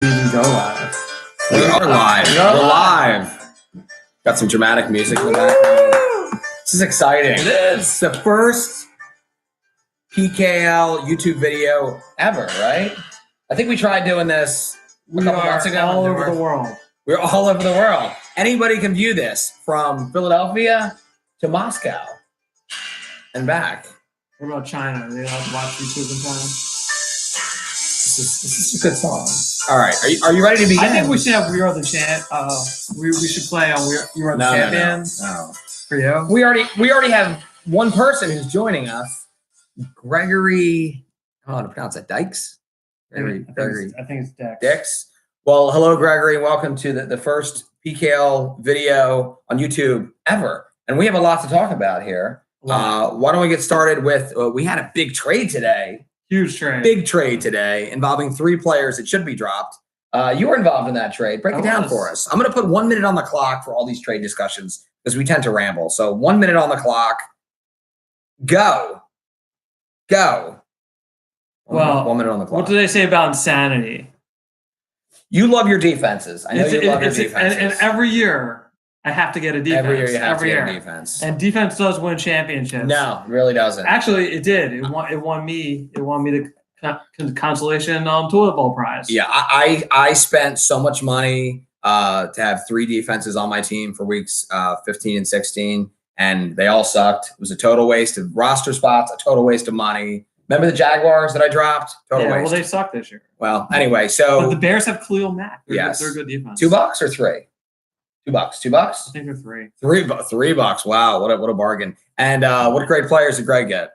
Even go live. We are live. We're live. Got some dramatic music in the background. This is exciting. It is. It's the first PKL YouTube video ever, right? I think we tried doing this a couple months ago. All over the world. We're all over the world. Anybody can view this from Philadelphia to Moscow and back. What about China? They like to watch YouTube in China? This is a good song. All right, are you ready to begin? I think we should have "We Are the Champ." We should play on "We Are the Champions." No. For you, we already have one person who's joining us, Gregory. I don't know how to pronounce it. Dykes. Gregory. I think it's Dex. Dix. Well, hello, Gregory. Welcome to the first PKL video on YouTube ever, and we have a lot to talk about here. Why don't we get started with? We had a big trade today. Huge trade. Big trade today involving 3 players that should be dropped. You were involved in that trade. Break it down for us. I'm going to put 1 minute on the clock for all these trade discussions because we tend to ramble. So 1 minute on the clock. Go. Well, 1 minute on the clock. What do they say about insanity? You love your defenses. I know you love your defenses. And every year, I have to get a defense. Every year you have to get a defense. And defense does win championships. No, it really doesn't. Actually, it did. It won me the consolation toilet bowl prize. Yeah, I spent so much money to have 3 defenses on my team for weeks 15 and 16, and they all sucked. It was a total waste of roster spots, a total waste of money. Remember the Jaguars that I dropped? Total waste. Well, they suck this year. Well, anyway, so but the Bears have Khalil Mack. They're a good defense. $2 or 3? $2. $2? I think they're 3. $3. Wow, what a bargain! And what great players did Greg get?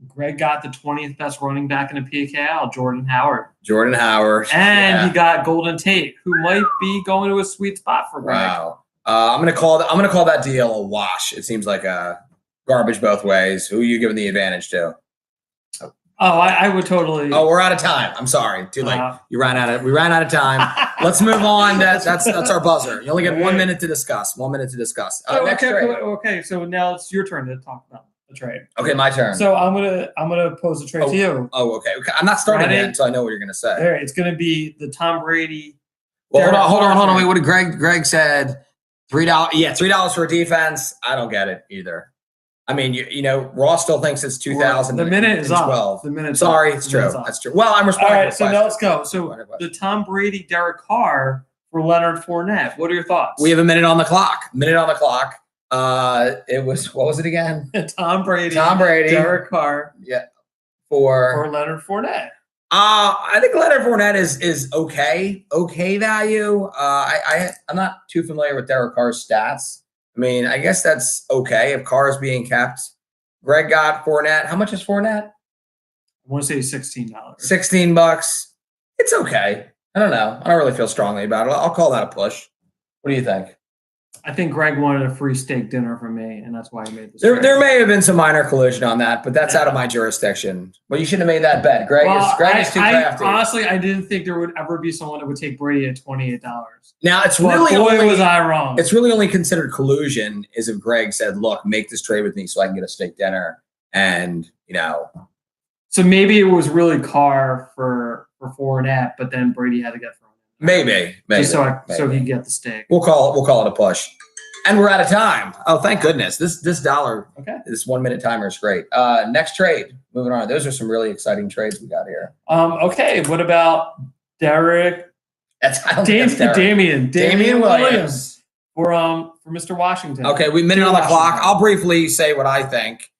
Greg got the 20th best running back in the PKL, Jordan Howard. And he got Golden Tate, who might be going to a sweet spot for Greg. Wow. I'm gonna call that deal a wash. It seems like a garbage both ways. Who are you giving the advantage to? Oh, I would totally. Oh, we're out of time. I'm sorry. Too late. We ran out of time. Let's move on. That's our buzzer. You only get 1 minute to discuss. 1 minute to discuss. Okay. So now it's your turn to talk about the trade. Okay, my turn. So I'm gonna pose a trade to you. Oh, okay. I'm not starting yet until I know what you're gonna say. All right, it's gonna be the Tom Brady. Well, hold on. Wait, what did Greg said? $3. Yeah, $3 for a defense. I don't get it either. I mean, you know, Ross still thinks it's 2000. The minute is up. The minute. Sorry, it's true. That's true. Well, I'm responsible. All right, so now let's go. So the Tom Brady, Derek Carr for Leonard Fournette. What are your thoughts? We have a minute on the clock. It was, what was it again? Tom Brady, Derek Carr. Yeah. For Leonard Fournette. I think Leonard Fournette is okay value. I'm not too familiar with Derek Carr's stats. I mean, I guess that's okay if Carr is being kept. Greg got Fournette. How much is Fournette? I want to say $16. $16. It's okay. I don't know. I don't really feel strongly about it. I'll call that a push. What do you think? I think Greg wanted a free steak dinner from me, and that's why he made this. There may have been some minor collusion on that, but that's out of my jurisdiction. Well, you shouldn't have made that bet. Greg is too crafty. Honestly, I didn't think there would ever be someone that would take Brady at $28. Now, was I wrong. It's really only considered collusion is if Greg said, look, make this trade with me so I can get a steak dinner. And, you know. So maybe it was really Carr for Fournette, but then Brady had to get thrown in. Maybe. So he can get the steak. We'll call it a push. And we're out of time. Oh, thank goodness. This dollar, this 1 minute timer is great. Next trade. Moving on. Those are some really exciting trades we got here. Okay. What about Derek? Damian Williams for Mr. Washington. Okay, we minute on the clock. I'll briefly say what I think.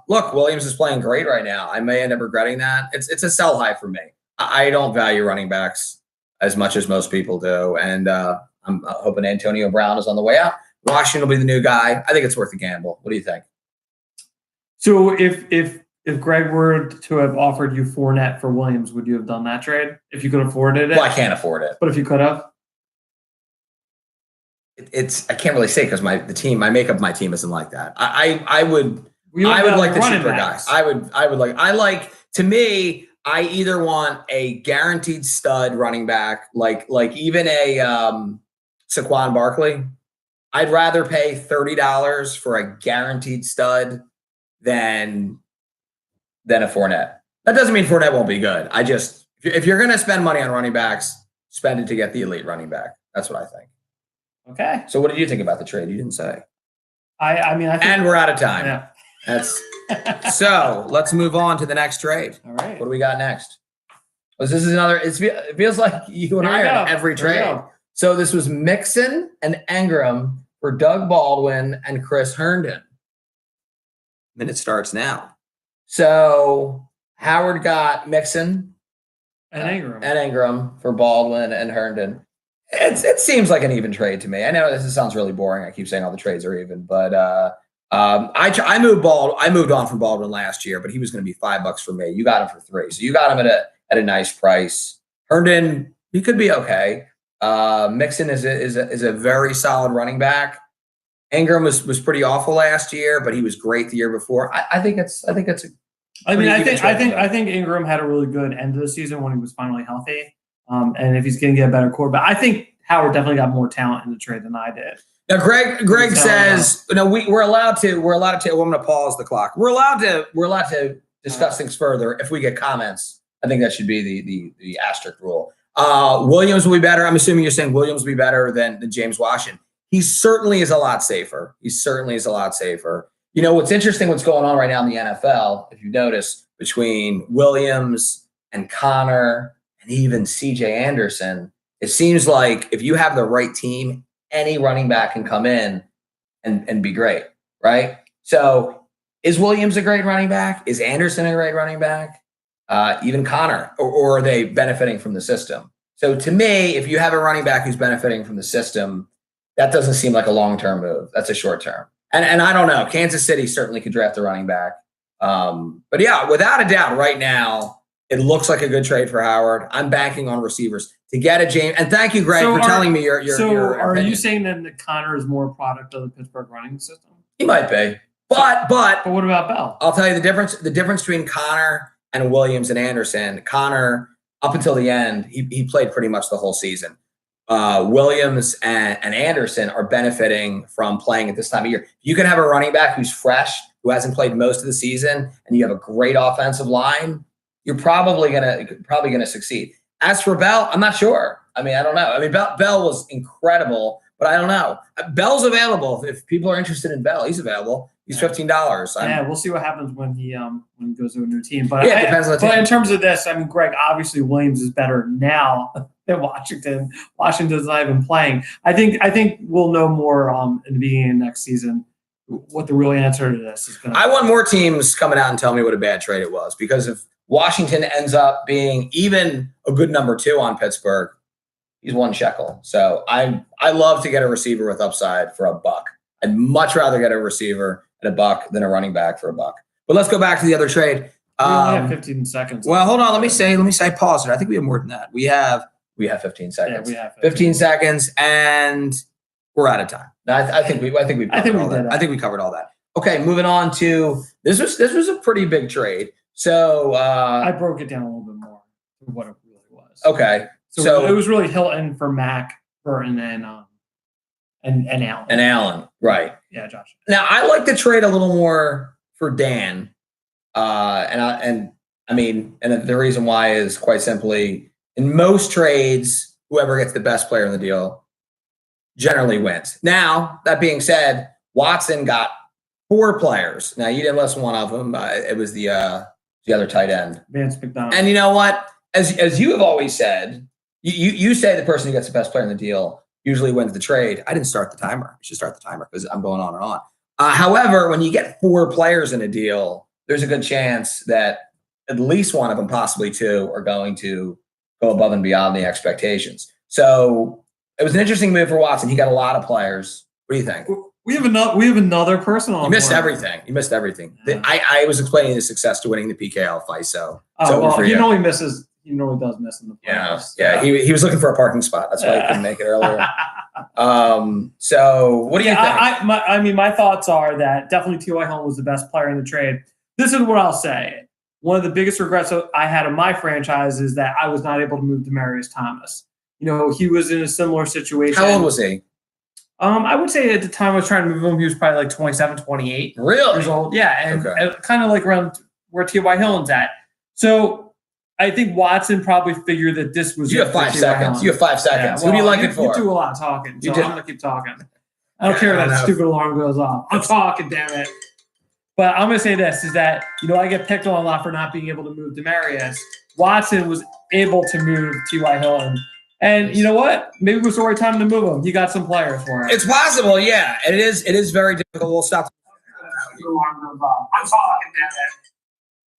Look, Williams is playing great right now. I may end up regretting that. It's a sell high for me. I don't value running backs as much as most people do, and I'm hoping Antonio Brown is on the way out. Washington will be the new guy. I think it's worth a gamble. What do you think? So if Greg were to have offered you Fournette for Williams, would you have done that trade if you could afford it? Well, I can't afford it. But if you could have? I can't really say because my makeup of my team isn't like that. I would like the cheaper guys. To me, I either want a guaranteed stud running back, like even a Saquon Barkley. I'd rather pay $30 for a guaranteed stud than a Fournette. That doesn't mean Fournette won't be good. If you're going to spend money on running backs, spend it to get the elite running back. That's what I think. Okay. So what did you think about the trade? You didn't say. I mean, I think, and we're out of time. Yeah. That's so. Let's move on to the next trade. All right. What do we got next? Well, this is another. It feels like you and I are in every trade. So this was Mixon and Ingram for Doug Baldwin and Chris Herndon. Minute starts now. So Howard got Mixon and Ingram for Baldwin and Herndon. It seems like an even trade to me. I know this sounds really boring. I keep saying all the trades are even, but I moved on from Baldwin last year, but he was going to be $5 for me. You got him for $3, so you got him at a nice price. Herndon, he could be okay. Mixon is a very solid running back. Ingram was pretty awful last year, but he was great the year before. I think Ingram had a really good end of the season when he was finally healthy. And if he's going to get a better quarterback, I think Howard definitely got more talent in the trade than I did. Now, Greg says, we're allowed to. Well, I'm going to pause the clock. We're allowed to discuss things further if we get comments. I think that should be the asterisk rule. Williams will be better. I'm assuming you're saying Williams will be better than James Washington. He certainly is a lot safer. You know, what's interesting, what's going on right now in the NFL, if you notice, between Williams and Connor and even CJ Anderson, it seems like if you have the right team, any running back can come in and be great, right? So is Williams a great running back? Is Anderson a great running back? Even Connor, or are they benefiting from the system? So to me, if you have a running back who's benefiting from the system, that doesn't seem like a long-term move. That's a short-term. And I don't know. Kansas City certainly could draft a running back. But yeah, without a doubt, right now, it looks like a good trade for Howard. I'm banking on receivers to get a James. And thank you, Greg, for telling me your are opinion. You saying that Connor is more a product of the Pittsburgh running system? He might be. But what about Bell? I'll tell you the difference between Connor and Williams and Anderson. Connor, up until the end, he played pretty much the whole season. Williams and Anderson are benefiting from playing at this time of year. You can have a running back who's fresh, who hasn't played most of the season, and you have a great offensive line. You're probably gonna succeed. As for Bell, I'm not sure. I mean, I don't know. I mean, Bell was incredible, but I don't know. Bell's available if people are interested in Bell. He's available. He's $15. Yeah, we'll see what happens when he goes to a new team. But yeah, it depends on the team. But in terms of this, I mean, Greg, obviously Williams is better now than Washington. Washington's not even playing. I think we'll know more in the beginning of next season what the real answer to this is going to be. I want more teams coming out and telling me what a bad trade it was, because if Washington ends up being even a good number 2 on Pittsburgh, he's $1 shekel. So I love to get a receiver with upside for $1. I'd much rather get a receiver at $1 than a running back for $1. But let's go back to the other trade. We only have 15 seconds. Well, hold on. Let me say pause it. I think we have more than that. We have 15 seconds. Yeah, we have 15 seconds, and we're out of time. I think we covered all that. Okay, moving on to this was a pretty big trade. So I broke it down a little bit more to what it really was. Okay. So it was really Hilton for Mac, Burton, and Allen. And Allen, right? Yeah, Josh. Now I like the trade a little more for Dan, and the reason why is quite simply, in most trades, whoever gets the best player in the deal generally wins. Now that being said, Watson got 4 players. Now you didn't list one of them. It was the other tight end, Vance McDonald. And you know what? As you have always said, you say the person who gets the best player in the deal usually wins the trade. I didn't start the timer. I should start the timer because I'm going on and on. However, when you get 4 players in a deal, there's a good chance that at least one of them, possibly 2, are going to go above and beyond the expectations. So it was an interesting move for Watson. He got a lot of players. What do you think? We have another person on. You missed everything. Yeah. I was explaining the success to winning the PKL fight. So he normally misses. He normally does miss in the playoffs. Yeah. He was looking for a parking spot. That's why he couldn't make it earlier. So what do you think? My thoughts are that definitely T.Y. Hilton was the best player in the trade. This is what I'll say. One of the biggest regrets I had in my franchise is that I was not able to move Demaryius Thomas. You know, he was in a similar situation. How old was he? I would say at the time I was trying to move him, he was probably like 27, 28 really? years old. Yeah, and kind of like around where T.Y. Hilton's at. So I think Watson probably figured that this was. You have 5 seconds. You have 5 seconds. Yeah, well, who do you like it for? You do a lot of talking, so I'm going to keep talking. I don't care if that stupid alarm goes off. I'm talking, damn it. But I'm going to say this, is that, I get picked on a lot for not being able to move Demaryius. Watson was able to move T.Y. Hilton. And you know what? Maybe it was the right time to move him. You got some players for it. It's possible, yeah. It is very difficult. We'll stop. I'm talking, damn it.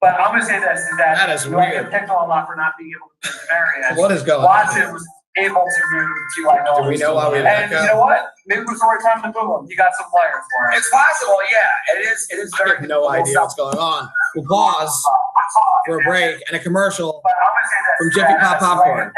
But I'm going to say this, is that is weird. I get picked on a lot for not being able to move Demaryius. What is going on? Watson was able to move T.Y. Hilton. Do we know why we And you know what? Maybe it was the right time to move him. You got some players for it. It's possible, yeah. It is very difficult. No idea what's going on. We'll pause for a break and a commercial from Jiffy Pop Popcorn.